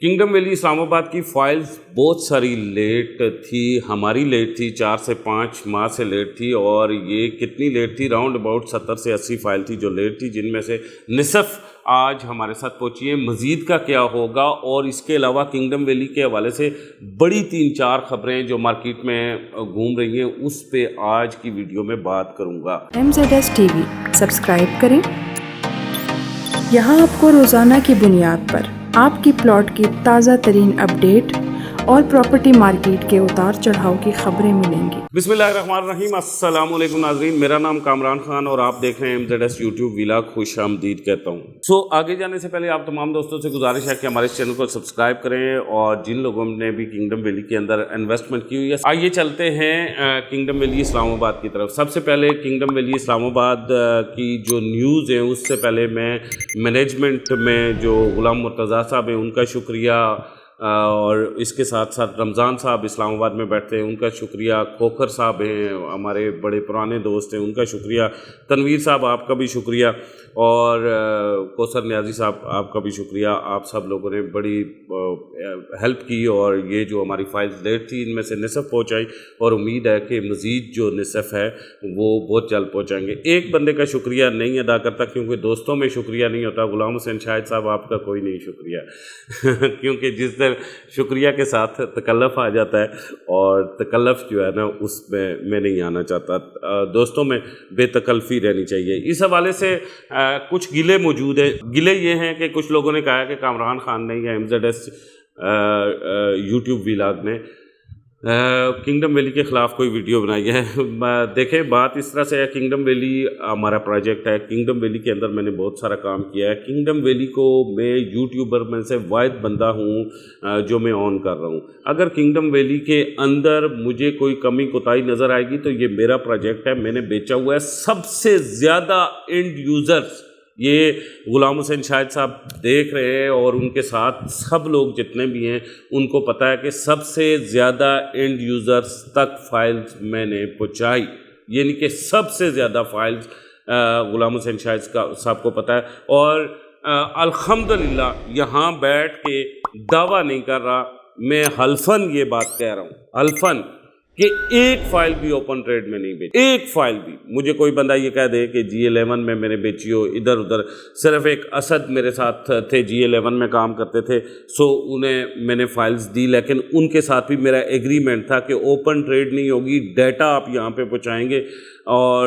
Kingdom valley Islamabad की files बहुत सारी लेट थी, हमारी लेट थी, 4 से 5 माह से लेट थी। और ये कितनी लेट थी, राउंड अबाउट 70 से 80 फ़ाइल थी जो लेट थी, जिनमें से निसफ़ आज हमारे साथ पहुँची है। मज़ीद का क्या होगा, और इसके अलावा किंगडम वैली के हवाले से बड़ी 3-4 ख़बरें जो मार्केट में घूम रही हैं, उस पे आज की वीडियो में बात करूँगा। MZS TV सब्सक्राइब करें। यहाँ आपको रोज़ाना की बुनियाद पर आपकी प्लॉट की ताज़ा तरीन अपडेट और प्रॉपर्टी मार्केट के उतार चढ़ाव की खबरें मिलेंगी। बिस्मिल्लाहिर्रहमानिर्रहीम, अस्सलाम वालेकुम नाज़रीन, मेरा नाम कामरान खान और आप देख रहे हैं MZS यूट्यूब व्लॉग। खुश आमदीद कहता हूँ। आगे जाने से पहले आप तमाम दोस्तों से गुजारिश है कि हमारे इस चैनल को सब्सक्राइब करें, और जिन लोगों ने भी किंगडम वैली के अंदर इन्वेस्टमेंट की हुई है, आइए चलते हैं किंगडम वैली इस्लामाबाद की तरफ। सबसे पहले किंगडम वैली इस्लामाबाद की जो न्यूज़ है, उससे पहले मैं मैनेजमेंट में जो गुलाम मुर्तज़ा साहब हैं उनका शुक्रिया, और इसके साथ साथ रमज़ान साहब इस्लामाबाद में बैठते हैं, उनका शुक्रिया। खोखर साहब हैं, हमारे बड़े पुराने दोस्त हैं, उनका शुक्रिया। तनवीर साहब, आपका भी शुक्रिया। और कौसर नियाज़ी साहब, आपका भी शुक्रिया। आप सब लोगों ने बड़ी हेल्प की, और ये जो हमारी फ़ाइल्स लेट थी, इनमें से निसफ़ पहुँचाई, और उम्मीद है कि मज़ीद जो निसफ़ है वो बहुत जल्द पहुँचाएँगे। एक बंदे का शुक्रिया नहीं अदा करता, क्योंकि दोस्तों में शुक्रिया नहीं होता। गुलाम हुसैन शाहिद साहब, आपका कोई नहीं शुक्रिया क्योंकि जिस शुक्रिया के साथ तकल्लुफ़ आ जाता है, और तकल्लुफ़ जो है ना, उसमें मैं नहीं आना चाहता। दोस्तों में बेतकल्फ़ी रहनी चाहिए। इस हवाले से कुछ गिले मौजूद है। गिले ये हैं कि कुछ लोगों ने कहा कि कामरान खान ने या MZS यूट्यूब व्लॉग ने किंगडम वैली के ख़िलाफ़ कोई वीडियो बनाई है। देखें, बात इस तरह से है, किंगडम वैली हमारा प्रोजेक्ट है। किंगडम वैली के अंदर मैंने बहुत सारा काम किया है। किंगडम वैली को मैं यूट्यूबर में से वाहिद बंदा हूँ जो मैं ऑन कर रहा हूँ। अगर किंगडम वैली के अंदर मुझे कोई कमी कोताही नज़र आएगी तो ये मेरा प्रोजेक्ट है, मैंने बेचा हुआ है। सबसे ज़्यादा एंड यूज़र्स ये गुलाम हुसैन शाहिद साहब देख रहे हैं, और उनके साथ सब लोग जितने भी हैं उनको पता है कि सबसे ज़्यादा एंड यूज़र्स तक फ़ाइल्स मैंने पहुँचाई, यानी कि सबसे ज़्यादा फ़ाइल्स गुलाम हुसैन शाहिद साहब को पता है। और अल्हम्दुलिल्लाह यहाँ बैठ के दावा नहीं कर रहा, मैं हल्फन ये बात कह रहा हूँ, हल्फन, कि एक फ़ाइल भी ओपन ट्रेड में नहीं बेची। एक फ़ाइल भी। मुझे कोई बंदा ये कह दे कि G11 में मैंने बेची हो, इधर उधर। सिर्फ एक असद मेरे साथ थे, G11 में काम करते थे, उन्हें मैंने फ़ाइल्स दी, लेकिन उनके साथ भी मेरा एग्रीमेंट था कि ओपन ट्रेड नहीं होगी, डेटा आप यहाँ पे पहुँचाएँगे और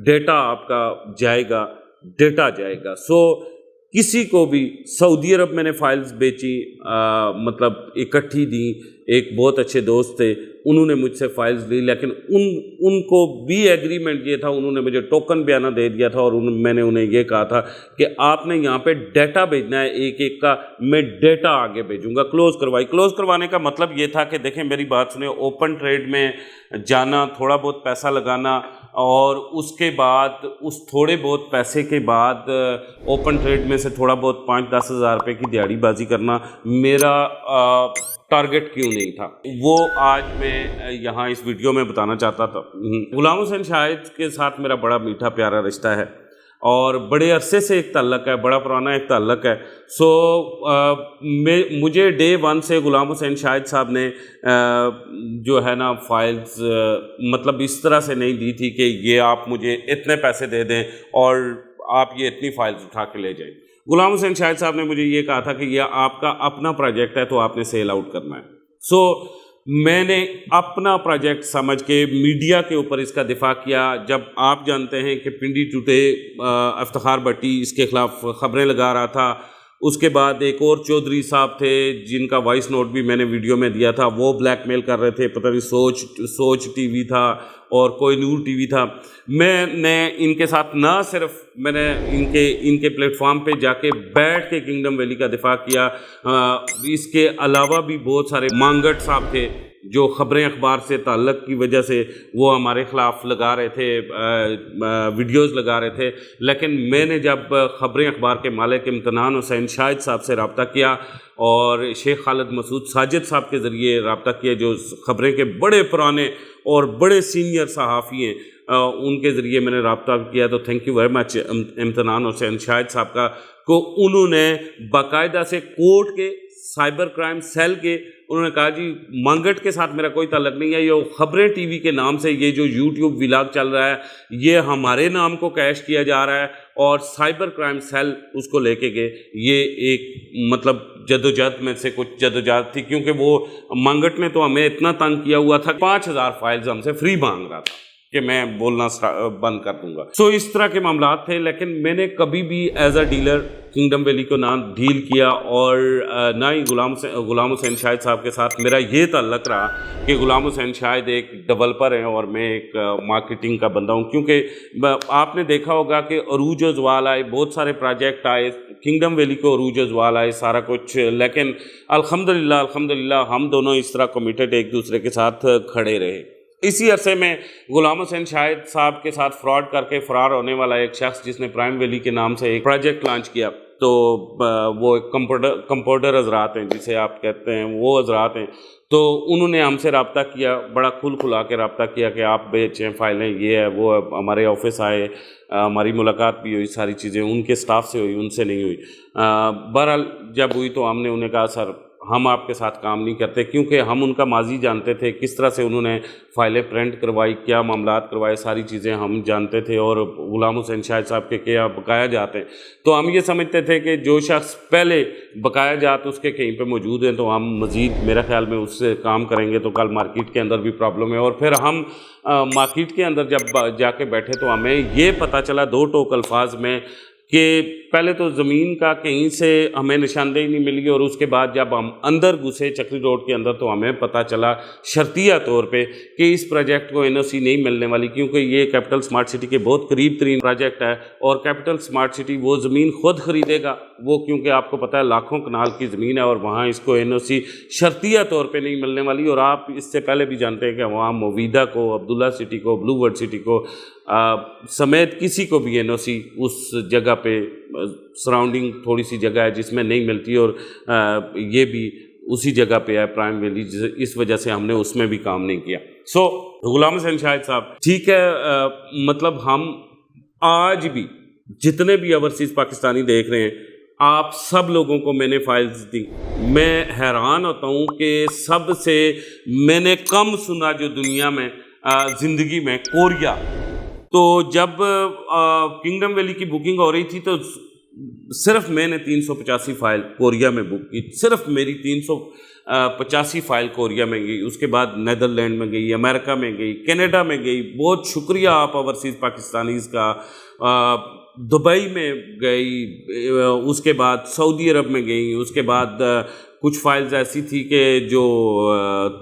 डेटा आपका जाएगा, डेटा जाएगा। किसी को भी सऊदी अरब मैंने फ़ाइल्स बेची, मतलब इकट्ठी दी। एक बहुत अच्छे दोस्त थे, उन्होंने मुझसे फ़ाइल्स ली, लेकिन उनको भी एग्रीमेंट ये था, उन्होंने मुझे टोकन बयाना दे दिया था, और मैंने उन्हें ये कहा था कि आपने यहाँ पे डेटा भेजना है, एक एक का मैं डेटा आगे भेजूँगा। क्लोज़ करवाने का मतलब ये था कि देखें, मेरी बात सुने, ओपन ट्रेड में जाना, थोड़ा बहुत पैसा लगाना, और उसके बाद उस थोड़े बहुत पैसे के बाद ओपन ट्रेड में से थोड़ा बहुत 5-10 हज़ार रुपये की दिहाड़ीबाजी करना मेरा टारगेट क्यों नहीं था, वो आज मैं यहाँ इस वीडियो में बताना चाहता था। गुलाम हुसैन शाहिद के साथ मेरा बड़ा मीठा प्यारा रिश्ता है, और बड़े अरसे से एक ताल्लुक़ है, बड़ा पुराना एक ताल्लुक़ है। मुझे डे 1 से गुलाम हुसैन शाहिद साहब ने जो है ना फ़ाइल्स मतलब इस तरह से नहीं दी थी कि ये आप मुझे इतने पैसे दे दें और आप ये इतनी फ़ाइल्स उठा के ले जाएं। गुलाम हुसैन शाहिद साहब ने मुझे ये कहा था कि यह आपका अपना प्रोजेक्ट है, तो आपने सेल आउट करना है। मैंने अपना प्रोजेक्ट समझ के मीडिया के ऊपर इसका दिफा किया। जब आप जानते हैं कि पिंडी टूटे इफ्तिखार भट्टी इसके ख़िलाफ़ ख़बरें लगा रहा था, उसके बाद एक और चौधरी साहब थे जिनका वॉइस नोट भी मैंने वीडियो में दिया था, वो ब्लैकमेल कर रहे थे, पता नहीं सोच टीवी था और कोई नूर टीवी था। मैंने इनके साथ ना सिर्फ मैंने इनके प्लेटफॉर्म पे जाके बैठ के किंगडम वैली का दिफा किया, इसके अलावा भी बहुत सारे मांगट साहब थे जो ख़बरें अखबार से ताल्लुक़ की वजह से वो हमारे ख़िलाफ़ लगा रहे थे, वीडियोज़ लगा रहे थे। लेकिन मैंने जब ख़बरें अखबार के मालिक इम्तिनान हुसैन शाहिद साहब से रब्ता किया, और शेख खालिद मसूद साजिद साहब के ज़रिए रब्ता किया, जो ख़बरें के बड़े पुराने और बड़े सीनियर सहाफ़ी हैं, उनके ज़रिए मैंने रब्ता किया। तो थैंक यू वेरी मच इम्तिनान हुसैन शाहिद साहब का, को उन्होंने बाकायदा से कोर्ट के साइबर क्राइम सेल के, उन्होंने कहा जी मंगट के साथ मेरा कोई ताल्लुक नहीं है, ये खबरें टीवी के नाम से ये जो यूट्यूब व्लॉग चल रहा है ये हमारे नाम को कैश किया जा रहा है, और साइबर क्राइम सेल उसको लेके गए। ये एक मतलब जदोजहद में से कुछ जदोजहद थी, क्योंकि वो मंगट ने तो हमें इतना तंग किया हुआ था, 5000 फाइल्स हमसे फ्री मांग रहा था कि मैं बोलना बंद कर दूंगा। सो इस तरह के मामला थे, लेकिन मैंने कभी भी as a dealer Kingdom Valley को ना डील किया और ना ही गुलाम हुसैन शाहिद साहब के साथ मेरा ये ताल्लुक रहा कि गुलाम हुसैन शाहिद एक डेवलपर हैं और मैं एक मार्केटिंग का बंदा हूँ। क्योंकि आपने देखा होगा कि अरूज व ज़वाल आए, बहुत सारे प्रोजेक्ट आए, किंगडम वैली को अरूज व ज़वाल आए सारा कुछ, लेकिन अल्हम्दुलिल्लाह हम दोनों इस तरह कमिटेड एक दूसरे के साथ खड़े रहे। इसी अरसे में गुलाम हुसैन शाहिद साहब के साथ फ्रॉड करके फ़रार होने वाला एक शख्स जिसने प्राइम वैली के नाम से एक प्रोजेक्ट लॉन्च किया, तो वो एक कंपाउंडर हजरात हैं जिसे आप कहते हैं, वो हजरात हैं, तो उन्होंने हमसे रब्ता किया, बड़ा खुला के रब्ता किया कि आप बेचें फाइलें, ये है वो है। हमारे ऑफिस आए, हमारी मुलाकात भी हुई, सारी चीज़ें उनके स्टाफ से हुई, उनसे नहीं हुई। बहरहाल जब हुई तो हमने उन्हें कहा सर हम आपके साथ काम नहीं करते, क्योंकि हम उनका माजी जानते थे, किस तरह से उन्होंने फ़ाइलें प्रिंट करवाई, क्या मामलात करवाए, सारी चीज़ें हम जानते थे, और गुलाम हुसैन शाहिद साहब के क्या बकाया जात हैं। तो हम ये समझते थे कि जो शख्स पहले बकाया जात उसके कहीं पे मौजूद हैं तो हम मज़ीद मेरे ख्याल में उससे काम करेंगे तो कल मार्केट के अंदर भी प्रॉब्लम है। और फिर हम मार्केट के अंदर जब जाके बैठे तो हमें ये पता चला दो टोक अल्फाज में कि पहले तो ज़मीन का कहीं से हमें निशानदेही नहीं मिली, और उसके बाद जब हम अंदर घुसे चक्री रोड के अंदर तो हमें पता चला शर्तिया तौर पे कि इस प्रोजेक्ट को एनओसी नहीं मिलने वाली, क्योंकि ये कैपिटल स्मार्ट सिटी के बहुत करीब तरीन प्रोजेक्ट है, और कैपिटल स्मार्ट सिटी वो ज़मीन खुद ख़रीदेगा वो, क्योंकि आपको पता है लाखों कनाल की ज़मीन है, और वहाँ इसको एनओसी शर्तिया तौर पर नहीं मिलने वाली। और आप इससे पहले भी जानते हैं कि वहाँ मोवीदा को, अब्दुल्ला सिटी को, ब्लू वर्ल्ड सिटी को समेत किसी को भी एनओसी उस जगह पे सराउंडिंग थोड़ी सी जगह है जिसमें नहीं मिलती, और ये भी उसी जगह पे है प्राइम वैली, इस वजह से हमने उसमें भी काम नहीं किया। सो गुलाम हुसैन शाहिद साहब ठीक है, मतलब हम आज भी जितने भी ओवरसीज़ पाकिस्तानी देख रहे हैं, आप सब लोगों को मैंने फाइल्स दी। मैं हैरान होता हूँ कि सबसे मैंने कम सुना जो दुनिया में ज़िंदगी में कोरिया। तो जब किंगडम वैली की बुकिंग हो रही थी तो सिर्फ मैंने 385 फ़ाइल कोरिया में बुक की, सिर्फ मेरी 385 फ़ाइल कोरिया में गई, उसके बाद नीदरलैंड में गई, अमेरिका में गई, कनाडा में गई। बहुत शुक्रिया आप ओवरसीज़ पाकिस्तानीज़ का। दुबई में गई, उसके बाद सऊदी अरब में गई, उसके बाद कुछ फ़ाइल्स ऐसी थी कि जो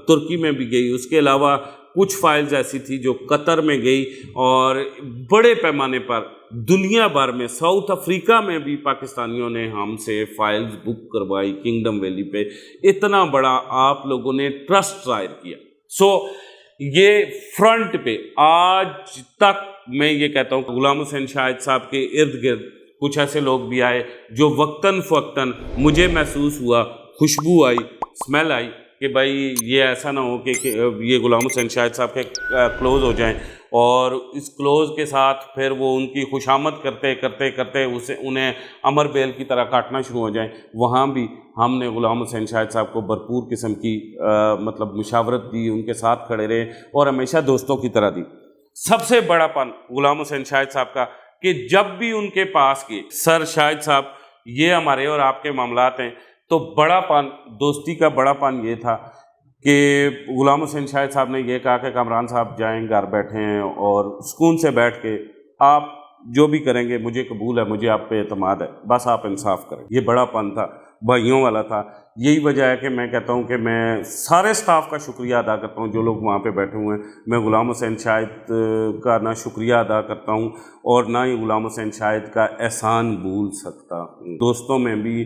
तुर्की में भी गई, उसके अलावा कुछ फाइल्स ऐसी थी जो कतर में गई, और बड़े पैमाने पर दुनिया भर में, साउथ अफ्रीका में भी पाकिस्तानियों ने हमसे फाइल्स बुक करवाई किंगडम वैली पे। इतना बड़ा आप लोगों ने ट्रस्ट जाहिर किया। सो ये फ्रंट पे आज तक मैं ये कहता हूँ गुलाम हुसैन शाहिद साहब के इर्द गिर्द कुछ ऐसे लोग भी आए जो वक्तन फ़वक्तन मुझे महसूस हुआ, खुशबू आई, स्मेल आई कि भाई ये ऐसा ना हो कि ये गुलाम हुसैन शाहिद साहब के क्लोज़ हो जाएं, और इस क्लोज़ के साथ फिर वो उनकी खुशामद करते करते करते उन्हें अमर बेल की तरह काटना शुरू हो जाएं। वहाँ भी हमने गुलाम हुसैन शाहिद साहब को भरपूर किस्म की मतलब मुशावरत दी, उनके साथ खड़े रहे और हमेशा दोस्तों की तरह दी। सबसे बड़ापन गुलाम हुसैन शाहिद साहब का कि जब भी उनके पास गए, सर शाहिद साहब ये हमारे और आपके मामलात हैं, तो बड़ापन, दोस्ती का बड़ापन ये था कि गुलाम हुसैन शाहिद साहब ने ये कहा कि कामरान साहब जाएं, घर बैठे हैं और सुकून से बैठ के आप जो भी करेंगे मुझे कबूल है, मुझे आप पे एतमाद है, बस आप इंसाफ करें। ये बड़ापन था, भाइयों वाला था। यही वजह है कि मैं कहता हूँ कि मैं सारे स्टाफ का शुक्रिया अदा करता हूँ जो लोग वहाँ पे बैठे हुए हैं। मैं गुलाम हुसैन शाहिद का ना शुक्रिया अदा करता हूँ और ना ही गुलाम हुसैन शाहिद का एहसान भूल सकता हूँ। दोस्तों में भी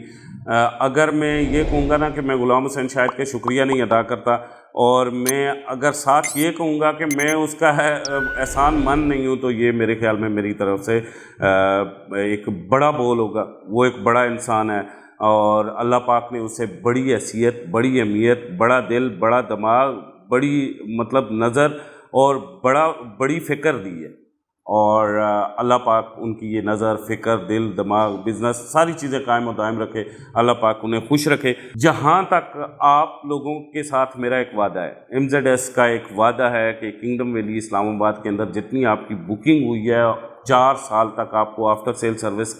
अगर मैं ये कहूँगा ना कि मैं गुलाम हुसैन शाहिद का शुक्रिया नहीं अदा करता, और मैं अगर साथ ये कहूँगा कि मैं उसका एहसान मंद नहीं हूँ, तो ये मेरे ख्याल में मेरी तरफ से एक बड़ा बोल होगा। वो एक बड़ा इंसान है और अल्लाह पाक ने उसे बड़ी हैसियत, बड़ी अहमियत, बड़ा दिल, बड़ा दिमाग, बड़ी मतलब नज़र और बड़ी फ़िक्र दी है। اور اللہ پاک ان کی یہ نظر، فکر، دل، دماغ، بزنس ساری چیزیں قائم و دائم رکھے، اللہ پاک انہیں خوش رکھے۔ جہاں تک آپ لوگوں کے ساتھ میرا ایک وعدہ ہے، MZS کا ایک وعدہ ہے کہ کنگڈم ویلی اسلام آباد کے اندر جتنی آپ کی بکنگ ہوئی ہے 4 سال تک آپ کو آفٹر سیل سروس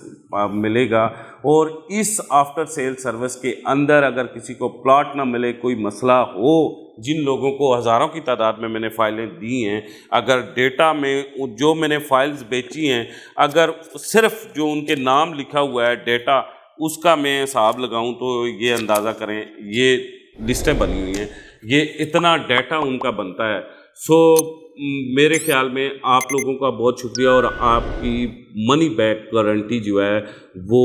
ملے گا، اور اس آفٹر سیل سروس کے اندر اگر کسی کو پلاٹ نہ ملے، کوئی مسئلہ ہو، جن لوگوں کو ہزاروں کی تعداد میں نے فائلیں دی ہیں، اگر ڈیٹا میں جو میں نے فائلز بیچی ہیں، اگر صرف جو ان کے نام لکھا ہوا ہے ڈیٹا اس کا میں حساب لگاؤں تو یہ اندازہ کریں، یہ لسٹیں بنی ہوئی ہیں، یہ اتنا ڈیٹا ان کا بنتا ہے۔ سو میرے خیال میں آپ لوگوں کا بہت شکریہ، اور آپ کی منی بیک گارنٹی جو ہے وہ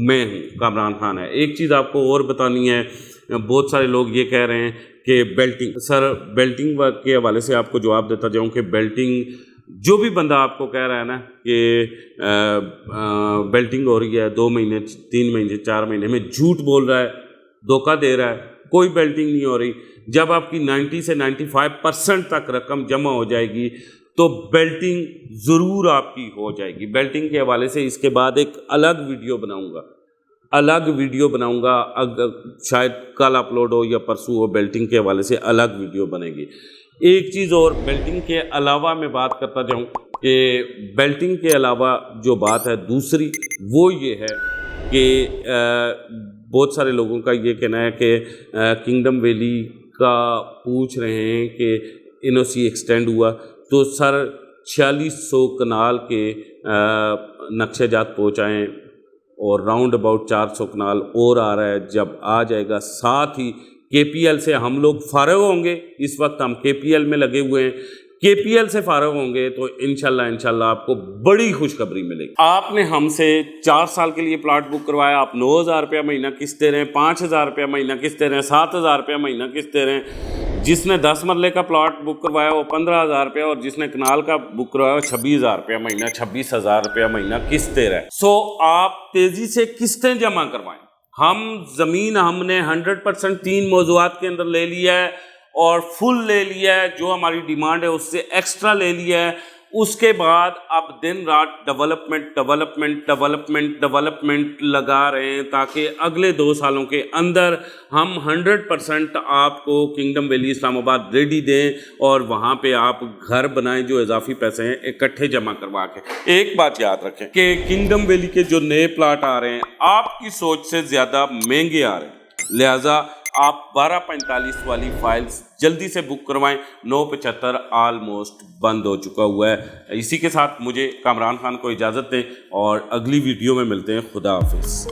میں ہوں، کامران خان ہے۔ ایک چیز آپ کو اور بتانی ہے، بہت سارے لوگ یہ کہہ رہے ہیں کہ بیلٹنگ، سر بیلٹنگ کے حوالے سے آپ کو جواب دیتا جاؤں کہ بیلٹنگ، جو بھی بندہ آپ کو کہہ رہا ہے نا کہ بیلٹنگ ہو رہی ہے 2 مہینے 3 مہینے 4 مہینے میں، جھوٹ بول رہا ہے، دھوکہ دے رہا ہے، کوئی بیلٹنگ نہیں ہو رہی۔ جب آپ کی 90 سے 95% تک رقم جمع ہو جائے گی تو بیلٹنگ ضرور آپ کی ہو جائے گی۔ بیلٹنگ کے حوالے سے اس کے بعد ایک الگ ویڈیو بناؤں گا، اگر شاید کل اپلوڈ ہو یا پرسوں ہو، بیلٹنگ کے حوالے سے الگ ویڈیو بنے گی۔ ایک چیز اور بیلٹنگ کے علاوہ میں بات کرتا جاؤں کہ بیلٹنگ کے علاوہ جو بات ہے دوسری وہ یہ ہے کہ بہت سارے لوگوں کا یہ کہنا ہے کہ کنگڈم ویلی کا پوچھ رہے ہیں کہ NOC ایکسٹینڈ ہوا تو سر 4600 کنال کے نقشہ جات پہنچائیں، اور راؤنڈ اباؤٹ 400 کنال اور آ رہا ہے، جب آ جائے گا ساتھ ہی KPL سے ہم لوگ فارغ ہوں گے۔ اس وقت ہم KPL میں لگے ہوئے ہیں، KPL سے فارغ ہوں گے تو انشاءاللہ آپ کو بڑی خوشخبری ملے گی۔ آپ نے ہم سے 4 سال کے لیے پلاٹ بک کروایا، آپ 9000 روپیہ مہینہ قسط دے رہے ہیں، 5000 روپیہ مہینہ قسط دے رہے ہیں، 7000 روپیہ مہینہ قسط دے رہے ہیں۔ جس نے 10 مرلے کا پلاٹ بک کروایا وہ 15000 روپیہ، اور جس نے کنال کا بک کروایا وہ 26000 روپیہ مہینہ، 26000 روپیہ مہینہ قسط دے رہا ہے۔ سو آپ تیزی سے قسطیں جمع کروائیں۔ زمین ہم نے 100% 3 موضوعات کے اندر لے لیا ہے، اور فل لے لیا ہے، جو ہماری ڈیمانڈ ہے اس سے ایکسٹرا لے لیا ہے۔ اس کے بعد اب دن رات ڈیولپمنٹ لگا رہے ہیں تاکہ اگلے 2 سالوں کے اندر ہم 100% آپ کو کنگڈم ویلی اسلام آباد ریڈی دیں، اور وہاں پہ آپ گھر بنائیں، جو اضافی پیسے ہیں اکٹھے جمع کروا کے۔ ایک بات یاد رکھیں کہ کنگڈم ویلی کے جو نئے پلاٹ آ رہے ہیں آپ کی سوچ سے زیادہ مہنگے آ رہے ہیں، لہٰذا آپ 1245 والی فائلز جلدی سے بک کروائیں۔ 975 آلموسٹ بند ہو چکا ہوا ہے۔ اسی کے ساتھ مجھے کامران خان کو اجازت دیں، اور اگلی ویڈیو میں ملتے ہیں۔ خدا حافظ۔